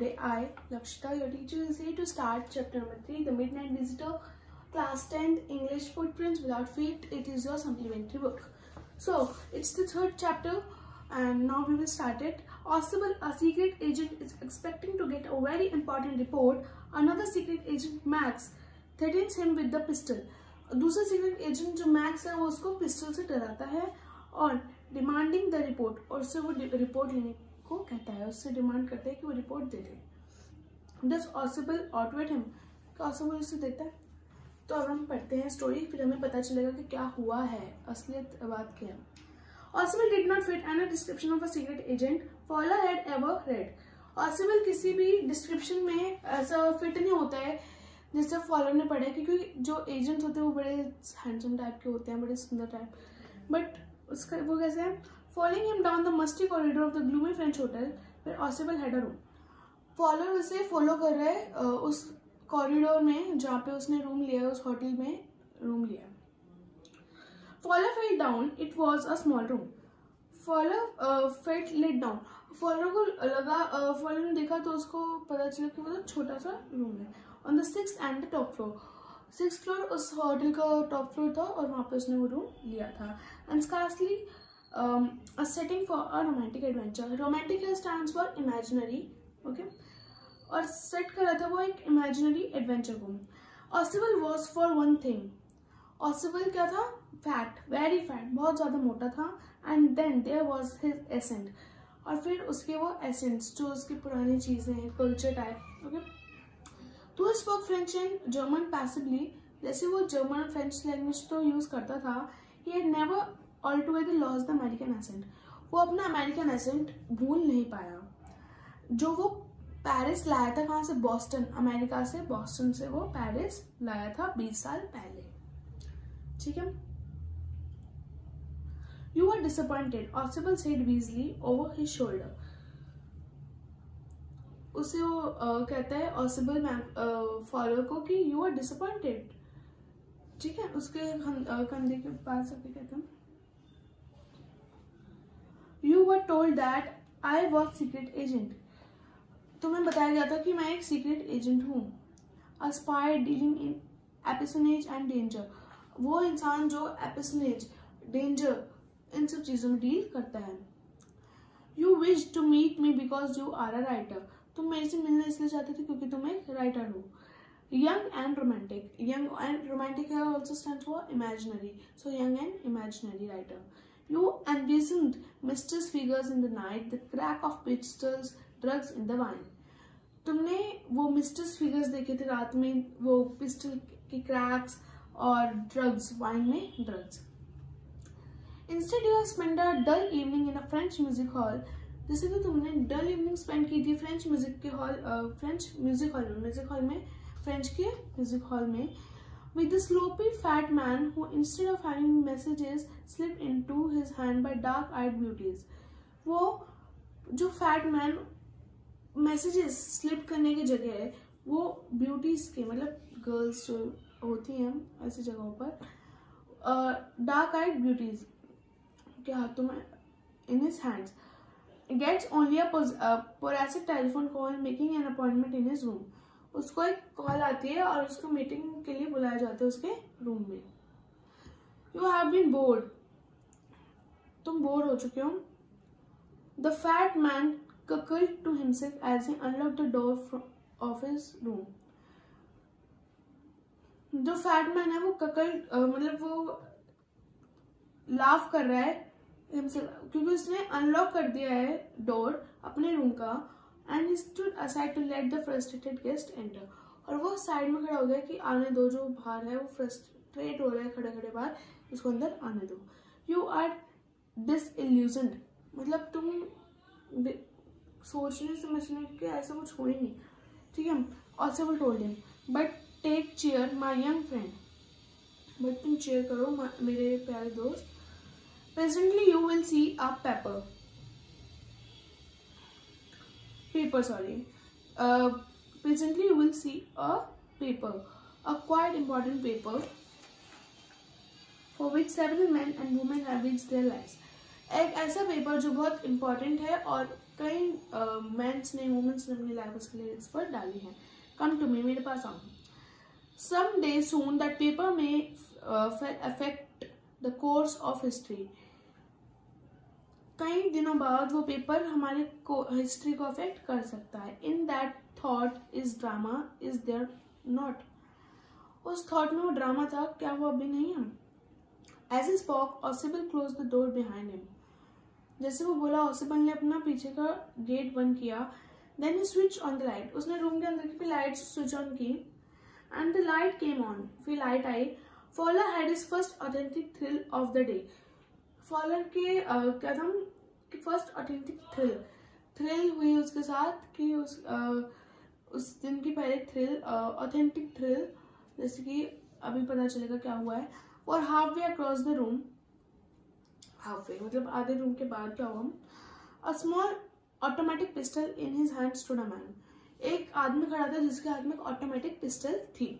Today I, Lakshita, your teacher, is here to start chapter number 3, The Midnight Visitor, class 10, English Footprints Without Feet. It is your supplementary book. So, it's the third chapter and now we will start it. Ausable, a secret agent, is expecting to get a very important report. Another secret agent, Max, threatens him with the pistol. दूसरा secret agent जो max है वो उसको pistol से डराता है और demanding the report, और उससे वो रिपोर्ट लेने को कहता है, उससे डिमांड करता है कि वो report they they. Does Ausable outwit him? क्या Ausable उसे देता है? तो अब हम पढ़ते हैं स्टोरी, फिर हमें पता चलेगा कि क्या हुआ है, असलियत बात क्या है. Ausable did not fit any description of a secret agent Fowler had ever read. Ausable किसी भी डिस्क्रिप्शन में ऐसा फिट नहीं होता है जैसे फॉलोअर ने पढ़ा है, क्योंकि जो एजेंट्स होते हैं वो बड़े हैंडसम टाइप के होते हैं, बड़े सुंदर टाइप. बट उसका वो कैसे है? Following him down the musty corridor of the gloomy French hotel where Ossible had a room. Follower उसे फॉलो कर रहा है उस कॉरिडोर में जहाँ पे उसने रूम लिया है, उस होटल में रूम लिया है. Follower fell down, it was a small room. Follower felt let down. Follower को लगा, फॉलोअर ने देखा तो उसको पता चला कि वो छोटा सा रूम है. On the 6th and the top floor. 6th floor उस होटल का टॉप फ्लोर था और वहाँ पे उसने वो रूम लिया था. And scarcely a setting for a romantic adventure. Romantic stands for imaginary, okay? और सेट कर रहा था वो एक imaginary adventure को. Ausable was for one thing. Ausable क्या था? Fat, very fat, बहुत ज़्यादा मोटा था. And then there was his accent. और फिर उसके वो essence जो उसकी पुरानी चीज़ें हैं, culture type, okay? He spoke French and German passively. जैसे वो जर्मन और फ्रेंच लैंग्वेज तो यूज करता था. He had never altogether lost the American accent. वो अपना अमेरिकन एसेंट भूल नहीं पाया जो वो पेरिस लाया था. कहाँ से? बॉस्टन, अमेरिका से, बॉस्टन से वो पेरिस लाया था 20 साल पहले. ठीक है. You were disappointed, Ausable said Weasley over his shoulder. उसे वो कहता है ऑसिबल फॉलोअर को कि यू आर डिसअपॉइंटेड. ठीक है. उसके कंधे के पास आके कहता है you were told that I was secret agent. तुम्हें बताया गया था कि मैं एक सीक्रेट एजेंट हूँ. A spy dealing in espionage and danger. वो इंसान जो एपिसोनेज, डेंजर, इन सब चीजों में डील करता है. You wish to meet me because you are a writer. तुम मेरे से मिलना इसलिए चाहते थे क्योंकि तुम एक राइटर हो. Young and romantic. Young and romantic है also stands for imaginary. So young and imaginary writer. You envisioned mysterious figures in the night, the crack of pistols, drugs in the wine. तुमने वो misters figures देखे थे रात में, वो pistol के cracks और ड्रग्स, वाइन में drugs. Instead you have spent a dull evening in a French music hall. जैसे कि तुमने डल इवनिंग स्पेंड की थी फ्रेंच म्यूजिक हॉल में, फ्रेंच के म्यूजिक हॉल में, with the sloppy fat man who instead of having messages slipped into his hand by dark-eyed beauties. वो जो फैट मैन मैसेजेस स्लिप करने की जगह है वो ब्यूटीज के, मतलब गर्ल्स जो होती हैं ऐसी जगहों पर, डार्क आइड ब्यूटीज के हाथों में, in his hands, gets only a possessive telephone call making an appointment in his room. उसको एक कॉल आती है और उसको मीटिंग के लिए बुलाया जाता है उसके रूम में. You have been bored. तुम बोर हो चुके हो. The fat man chuckled to himself as he unlocked the door of his room. जो फैट मैन है वो मतलब वो लाफ कर रहा है क्योंकि उसने अनलॉक कर दिया है डोर अपने रूम का. And he stood aside to let the frustrated guest enter. और वो साइड में खड़ा हो गया कि आने दो, जो बाहर है वो फ्रस्ट्रेट हो रहा है खड़े खड़े बाहर, इसको अंदर आने दो. You are disillusioned. मतलब तुम सोचने समझने के ऐसा कुछ हो ही नहीं. ठीक है. Ossible told him, but take chair my young friend. But तुम चेयर करो मेरे प्यारे दोस्त. Presently you will see a paper. Presently you will see a paper, a quite important paper, for which several men and women have risked their lives. एक ऐसा paper जो बहुत important है और कई मेंस ने वुमेन्स ने अपनी लाइफ उसके लिए इस पर डाली है। कम टू मी, मेरे पास आओ। Some day soon that paper may affect the course of history. कई दिनों बाद वो पेपर हमारे हिस्ट्री को अफेक्ट कर सकता है। In that thought is drama, is there not. उस थॉट में वो ड्रामा था, क्या वो अभी नहीं है? As he spoke, Ossible close the door behind him. जैसे वो बोला, ऑसिबल ने अपना पीछे का गेट बंद किया। Then he switch on the light. उसने रूम के अंदर की लाइट स्विच ऑन की and the light came on. फिर लाइट आई। Fowler had his first authentic thrill of the day. Fowler के क्या था कि फर्स्ट ऑथेंटिक थ्रिल हुई उसके साथ कि उस दिन की पहले थ्रिल, ऑथेंटिक थ्रिल, जैसे कि अभी पता चलेगा क्या हुआ है। और half way across the room, half way मतलब आधे रूम के बाद क्या हुआ, a small automatic pistol in his hand stood a man. एक आदमी खड़ा था जिसके हाथ में एक ऑटोमेटिक पिस्टल थी।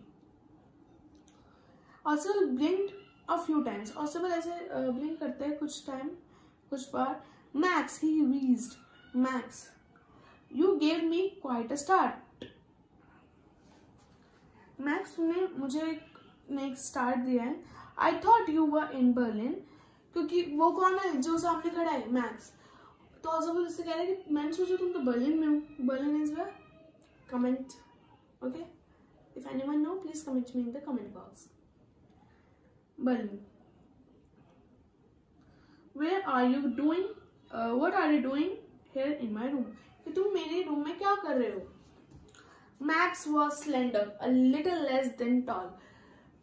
ऑसिबल ब्लिंक्ड अ फ्यू टाइम्स। ऑसिबल ऐसे ब्लिंक करते हैं कुछ बार। Max, he wheezed, Max you gave me quite a start. मैक्स, तुमने मुझे एक स्टार्ट दिया है। I thought you were in Berlin. क्योंकि वो कौन है जो सामने खड़ा है? मैक्स। तो ऑसिबल इससे कह रहे हैं कि मैंने सोचा तुम तो बर्लिन में हो। Berlin is where? Comment, okay, if anyone know please comment me in the comment box. Berlin. Where are you doing, what are you doing here in my room? कि तुम मेरे रूम में क्या कर रहे हो? Max was slender, a little less than tall.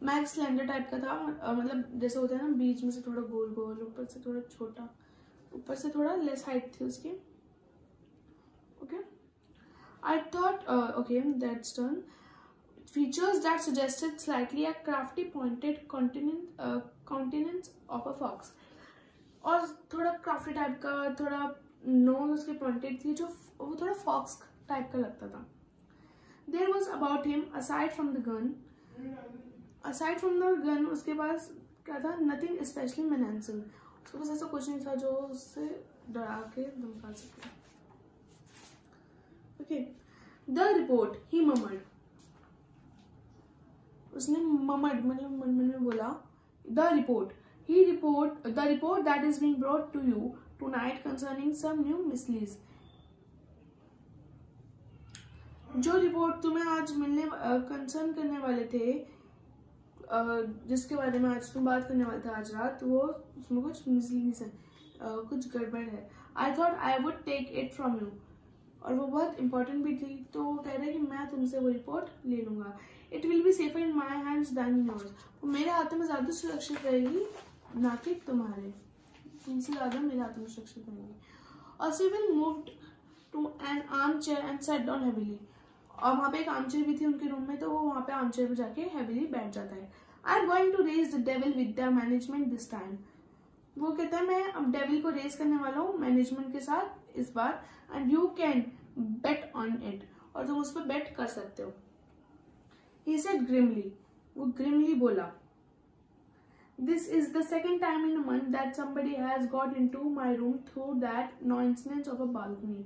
Max slender type का था, मतलब जैसे होता है ना, बीच में से थोड़ा गोल गोल, ऊपर से थोड़ा छोटा, ऊपर से थोड़ा लेस हाइट थी उसकी। Okay, I thought, okay, that's done. Features that suggested slightly a crafty pointed countenance of a fox. और थोड़ा क्राफ्टी टाइप का, थोड़ा नोज उसकी पॉइंटेड थी, जो वो थोड़ा फॉक्स टाइप का लगता था। There was about him, aside from the gun, उसके पास क्या था? Nothing specially menacing. उसके पास ऐसा कुछ नहीं था जो उससे डरा के धमका सके। ओके, द रिपोर्ट, ही ममर्ड। उसने ममर्ड मतलब मन में बोला। The report that is being brought to you tonight concerning some new misleads। जो रिपोर्ट तुम्हें आज मिलने कंसर्न करने वाले थे, जिसके बारे में आज तुम बात करने वाले थे आज रात, वो उसमें कुछ मिसलीड्स है, कुछ गड़बड़ है। I thought I would take it from you. और वो बहुत इंपॉर्टेंट भी थी, तो वो कह रहे कि मैं तुमसे वो रिपोर्ट ले लूंगा। It will be safer in my hands than yours. वो मेरे हाथों में ज्यादा सुरक्षित रहेगी, ना कि तुम्हारे। तुमसे ज्यादा मेरे हाथों में सुरक्षित रहेगी। Ossible moved to an armchair and sat down heavily. और वहां पे एक आर्म चेयर भी थी उनके रूम में, तो वो वहां पे आर्म चेयर पे जाके हेवीली बैठ जाता है। I am going to raise the devil with the management this time. वो कहता है मैं अब डेविल को रेज करने वाला हूँ मैनेजमेंट के साथ इस बार। And you can bet on it, और तुम उस पर बेट कर सकते हो। ही सेड ग्रिमली, वो ग्रिमली बोला, this is the second time in a month that somebody has got into my room through that nonsense of a balcony.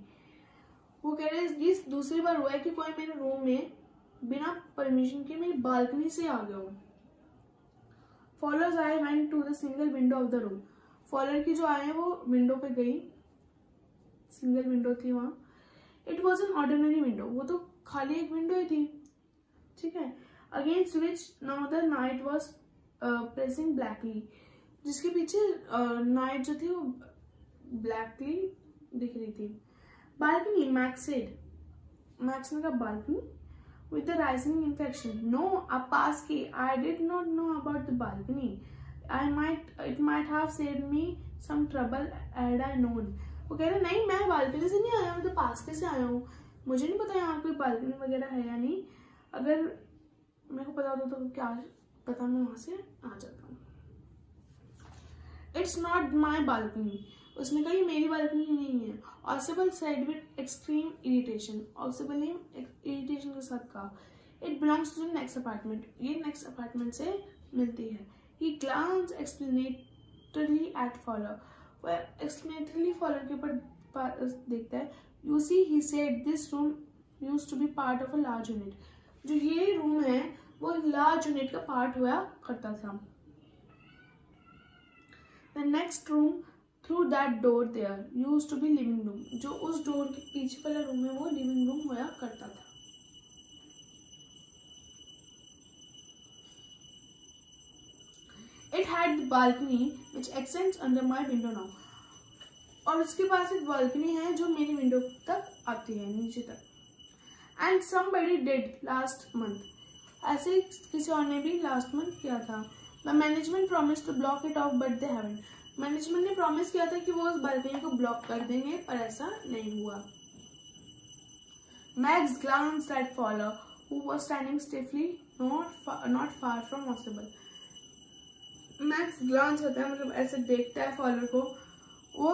वो कह रहे हैं दूसरी बार हुआ है कि कोई मेरे रूम में बिना परमिशन के मेरी बालकनी से आ गया हूँ। Followers I went to the single window of the room. Follower की जो आए हैं वो विंडो पे गई, सिंगल विंडो थी वहां। It was an ordinary window, वो तो खाली एक विंडो ही थी, ठीक है। Against which now the night was pressing blackly, जिसके पीछे नाइट जो थी वो ब्लैकली दिख रही थी। बालकनी, मैक्स सेड, मैक्स ने कहा balcony, with the rising infection. No, a pass key. I did not know about the balcony. It might have saved me some trouble had I known. वो कह रहे नहीं, मैं बालकनी से नहीं आया, मैं तो पास के से आया हूँ, मुझे नहीं पता यहाँ कोई बालकनी वगैरह है या नहीं। अगर मेरे को पता होता तो क्या पता, मैं वहां से आ जाता हूँ। It's not my balcony. उसने कहा ये मेरी बालकनी नहीं है। Ossible said with extreme irritation, Ossible ने इरिटेशन के साथ कहा, it belongs to the next apartment, ये नेक्स्ट अपार्टमेंट से मिलती है। He glance explanatory at follower, वह एक्सप्लेनेटरी फॉलोअर के ऊपर देखता है. You see he said this room used to be part of a large unit. जो ये रूम है वो लार्ज यूनिट का पार्ट हुआ करता था. The next room through that door there used to be living room. जो उस डोर के पीछे वाला रूम है वो लिविंग रूम हुआ करता था. It had the balcony which extends under my window now. और उसके पास एक बालकनी है जो मेरी विंडो तक आती है, नीचे तक. And somebody did last month. ऐसे किसी और ने भी लास्ट मंथ किया था. The management promised to block it off but they haven't. Management ने प्रॉमिस किया था कि वो उस बालकनी को ब्लॉक कर देंगे पर ऐसा नहीं हुआ. Max glanced at Fowler who was standing stiffly not far from Ossible. Max glance होता है, मतलब ऐसे देखता है फॉलोअर को. वो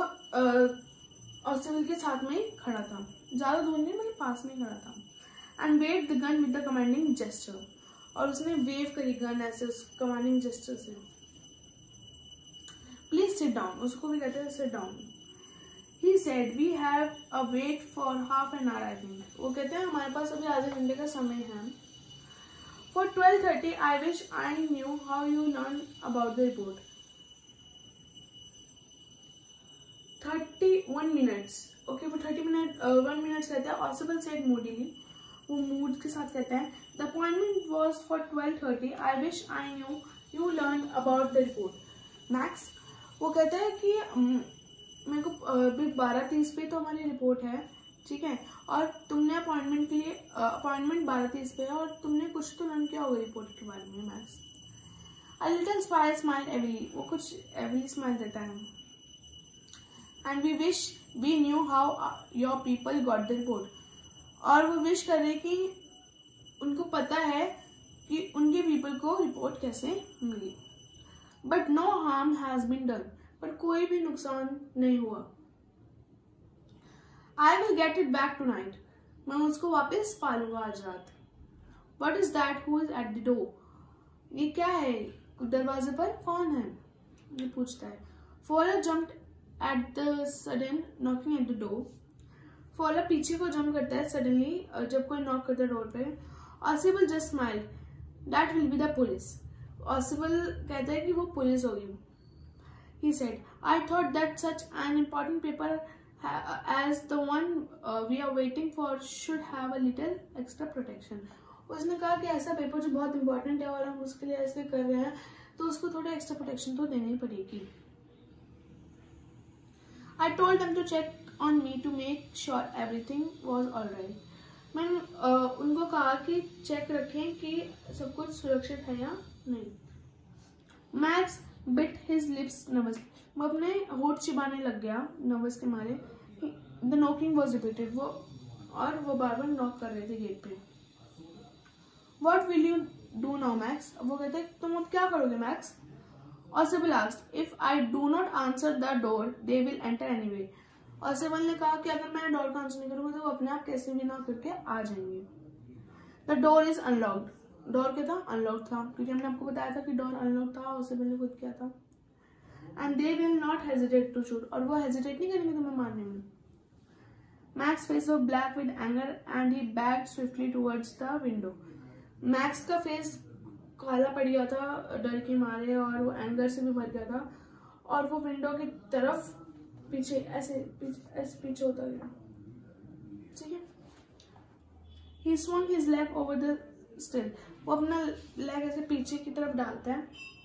ऑसिबल के साथ में ही खड़ा था, ज्यादा दूर नहीं, मतलब पास में खड़ा था. And wave the gun with the commanding gesture. और उसने वेव करी गन ऐसे उस कमांडिंग जेस्चर से. Please sit down. उसको भी कहते हैं sit down. He said we have a wait for half an hour I think. वो कहते हैं हमारे पास अभी आधे घंटे का समय है. For 12:30, I wish I knew how you learned about the report. 31 minutes. Okay, वो 1 minutes कहता है. Ossible said moodily. वो मूड के साथ कहता है. The appointment was for 12:30. I wish I knew you learned about the report. Max, वो कहता है कि मेरे को अभी 12:30 पे तो हमारी रिपोर्ट है, ठीक है, और तुमने अपॉइंटमेंट के लिए अपॉइंटमेंट 12:30 पे है और तुमने कुछ तो लर्न किया होगा रिपोर्ट के बारे में. Max a little smile evilly. वो कुछ एवली स्माइल देता है. And we wish we knew how your people got the report. और वो विश कर रहे कि उनको पता है कि उनके पीपल को रिपोर्ट कैसे मिली. But no harm has been done. पर कोई भी नुकसान नहीं हुआ. I will get it back tonight. मैं उसको वापस पालूंगा आज रात. What is that? Who is at the door? ये क्या है? दरवाजे पर कौन है? ये पूछता है. Fowler jumped at the sudden knocking at the door. Fowler पीछे को जंप करता है suddenly जब कोई नॉक करता है डोर पे. Ossible just smiled. That will be the police. Ossible कहता है कि वो पुलिस होगी. He said, I thought that such an important paper as the one we are waiting for should have a little extra protection. उसने कहा कि ऐसा paper जो बहुत इंपॉर्टेंट है और हम उसके लिए ऐसे कर रहे हैं तो उसको थोड़ा एक्स्ट्रा प्रोटेक्शन तो देनी पड़ेगी. I told them to check on me to make sure everything was alright. मैंने उनको कहा कि चेक रखें कि सब कुछ सुरक्षित है या नहीं. Max bit his lips nervously. वो अपने होठ चिबाने लग गया नर्वस के मारे. The knocking was repeated. वो बार बार नॉक कर रहे थे गेट पे. What will you do now max. वो कहते तुम अब क्या करोगे max. ऑसिबल asked if I do not answer the door they will enter anyway. ऑसिबल ने कहा कि अगर मैं डोर का आंसर नहीं करूंगा तो वो अपने आप कैसे भी ना करके आ जाएंगे. The door is unlocked. Door क्या था? अनलॉक था, क्योंकि हमने आपको बताया था कि डोर अनलॉक था. ऑसिबल ने खुद किया था. And they will not hesitate to shoot. और वो hesitate नहीं करेंगे तुम्हें मारने में. Max's face was black with anger and he backed swiftly towards the window. Max का फेस काला पड़ गया था डर के मारे और वो एंगर से भी भर गया था और वो विंडो की तरफ पीछे ऐसे पीछे होता गया. ठीक है. He swung his leg over the still. वो अपना लेग ऐसे पीछे की तरफ डालता है.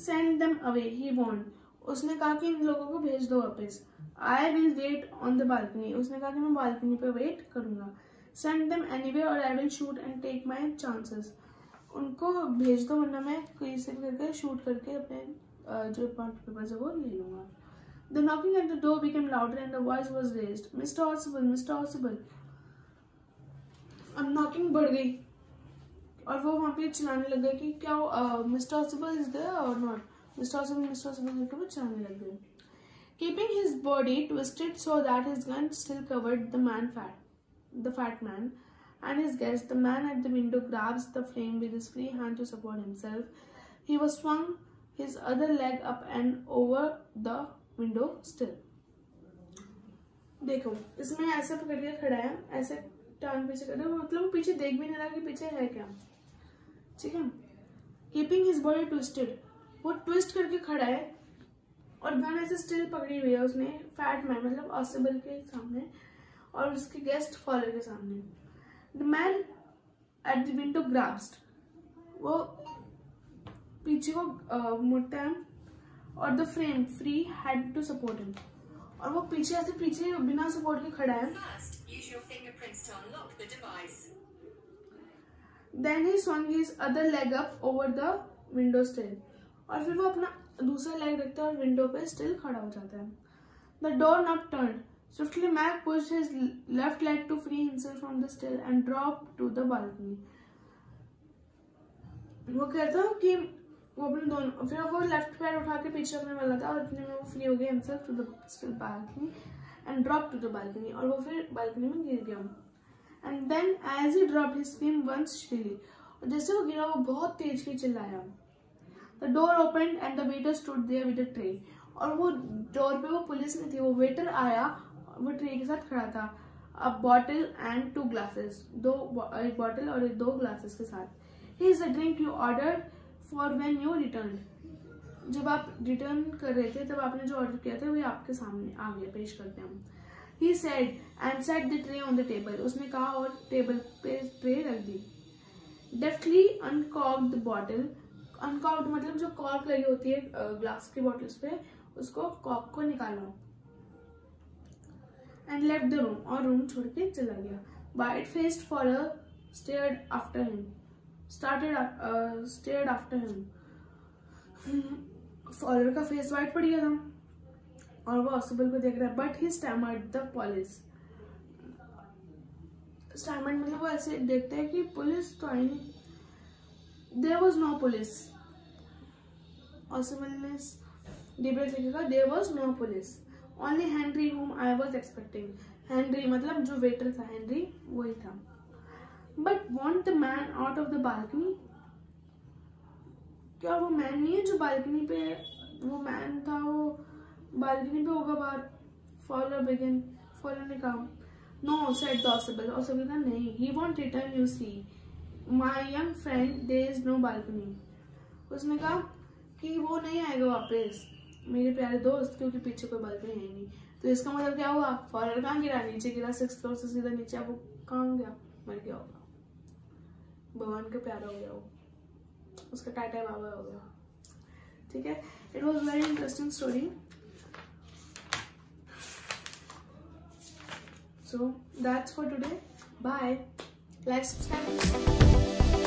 Send them away, he warned. उसने कहा कि इन लोगों को भेज दो वापस. I will wait on the balcony. उसने कहा कि मैं बालकनी पे वेट करूंगा. Send them anyway or I will shoot and take my chances. उनको भेज दो वरना मैं कहीं से करके शूट करके अपने जो पेपर्स है वो ले लूंगा. The knocking at the door became louder and the voice was raised. Mr. Ossible, Mr. Ossible. अब knocking बढ़ गई और वो वहाँ पे चिल्लाने लग गए कि क्या मिस्टर ऑसिबल इज देयर और नॉट. मिस्टर ऑसिबल करके वो चिल्लाने लग गए. Keeping his body twisted so that his gun still covered the fat man and his guest. The man at the window grabs the frame with his free hand to support himself. He was swung his other leg up and over the window sill. देखो इसमें ऐसे पकड़ के खड़ा है, ऐसे टांग पीछे कर रहा है, मतलब पीछे देख भी नहीं रहा कि पीछे है क्या, ठीक है। कीपिंग हिज बॉडी ट्विस्टेड, वो ट्विस्ट करके खड़ा है और गन ऐसे स्टिल पकड़ी हुई है उसने फैट मैन मतलब ऑसिबल के सामने और उसके गेस्ट फॉलोअर के सामने। The man at the window grasped, वो पीछे को मुड़ता है और the frame free had to support him, और वो पीछे बिना सपोर्ट के खड़ा है। Then he swung his other leg up over the window sill, और फिर वो अपना दूसरा लेग रखता है और विंडो पे स्टिल खड़ा हो जाता है। The doorknob turned. Swiftly Mac pushed his left leg to free himself from the sill and dropped to the balcony. वो कहता है कि वो अपने दोनों, फिर वो लेफ्ट पैर उठा के पीछे रखने वाला था और इतने में वो फ्री हो गया himself to the still balcony and dropped to the balcony, और वो फिर बालकनी में गिर गया। And then as he dropped he screamed once shrilly, और जैसे वो गिरा वो बहुत तेज के चिल्लाया। The door opened and the waiter stood there with a tray, और वो डोर पे वो पुलिस नहीं थी, वो वेटर आया, वो ट्रे के साथ खड़ा था। A bottle and 2 glasses, एक बॉटल और 2 ग्लासेस के साथ। He is the drink you ordered for when you returned, जब आप रिटर्न कर रहे थे तब आपने जो ऑर्डर किया था वो आपके सामने आ गया, पेश करते हैं हम। He said and set the tray on the table, उसने कहा और टेबल पे ट्रे रख दी। Deftly uncorked the bottle, अनकॉर्क्ड मतलब जो कॉर्क लगी होती है ग्लास की बॉटल्स पे, उसको कॉर्क को निकाला। एंड लेफ्ट द रूम, और रूम छोड़ के चला गया। White faced follower stared after him, follower का फेस वाइट पड़ गया था और वो ऑसिबल को देख रहा है। But he stammered the police, stammered मतलब वो ऐसे देखते हैं कि पुलिस तो आई नहीं। There was no police. Awesomeness debate लिखेगा there was no police. Only Henry whom I was expecting. Henry मतलब जो वेटर था, Henry वही था। But want the man out of the balcony? क्या वो मैन नहीं है जो बालकनी पे, वो मैन था वो बालकनी पे होगा बाहर। फॉलोअर ने कहा no, said the Ausable. Ausable कहा नहीं, he won't return, you see. My young friend, there is no balcony. उसने कहा कि वो नहीं आएगा वापस मेरे प्यारे दोस्त, क्योंकि पीछे कोई बालकनी है नहीं। तो इसका मतलब क्या हुआ, फॉलोअर कहाँ गिरा, नीचे गिरा, 6th फ्लोर से सीधा नीचे। वो कहाँ गया, मर गया होगा, भगवान का प्यारा हो गया, वो उसका टाटा बाबा हो गया, ठीक है। It was very interesting story. So that's for today. Bye. Like, subscribe.